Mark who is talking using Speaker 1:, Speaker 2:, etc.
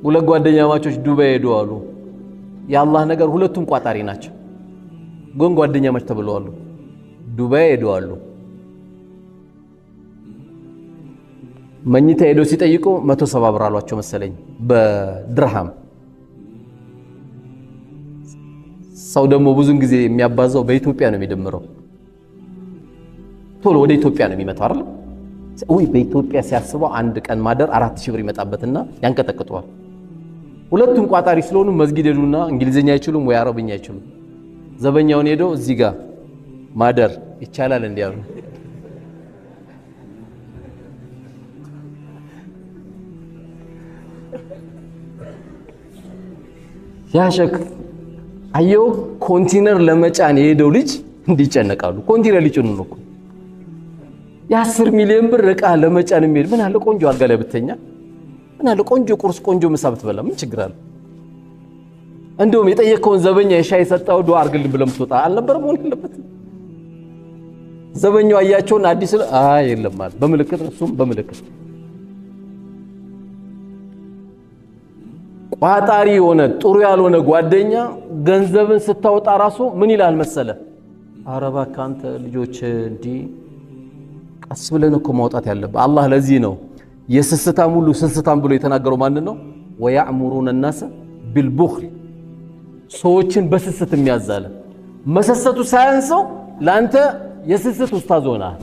Speaker 1: ሁለት ጓደኛማቾች ዱባይ ሄዱ አሉ። የአላህ ነገር ሁለቱም ቋጣሪ ናቸው፣ ግን ጓደኛማች ተብለዋል። ዱባይ ሄዱ አሉ። መኝታ ሄዶ ሲጠይቁ 170 ብር አሏቸው መሰለኝ በድርሃም። ሰው ደግሞ ብዙን ጊዜ የሚያባዛው በኢትዮጵያ ነው የሚደምረው። ቶሎ ወደ ኢትዮጵያ ነው የሚመጣው አይደል? ወይ በኢትዮጵያ ሲያስበው አንድ ቀን ማደር 4000 ብር ይመጣበትና ያንቀጠቅጠዋል። ሁለቱም ቋጣሪ ስለሆኑ መስጊድ ሄዱና እንግሊዘኛ አይችሉም ወይ አረብኛ አይችሉም። ዘበኛውን ሄዶ እዚህ ጋር ማደር ይቻላል እንዲያሉ ያሸክ አየው። ኮንቲነር ለመጫን የሄደው ልጅ እንዲጨነቃሉ። ኮንቲነር ሊጭኑ ነው እኮ የ10 ሚሊዮን ብር ዕቃ ለመጫን የሚሄድ ምን አለ ቆንጆ አልጋ ላይ ብተኛ፣ ምን አለ ቆንጆ ቁርስ ቆንጆ ምሳ ብትበላ ምን ችግር አለ? እንደውም የጠየቀውን ዘበኛ የሻይ ሰጣው ዱአ አርግልኝ ብለም ትወጣ አልነበረም ሆነ ያለበት። ዘበኛው አያቸውን አዲስ የለም ማለት በምልክት እሱም በምልክት ቋጣሪ የሆነ ጥሩ ያልሆነ ጓደኛ ገንዘብን ስታወጣ ራሱ ምን ይላል መሰለ? ኧረ እባክህ አንተ ልጆች እንዲ ቀስ ብለን እኮ ማውጣት ያለብህ። አላህ ለዚህ ነው የስስታም ሁሉ ስስታም ብሎ የተናገረው ማን ነው? ወያእሙሩነ الناس بالبخل ሰዎችን በስስት የሚያዛለ መሰሰቱ ሳያንሰው ላንተ የስስት ኡስታዝ ሆነሃል።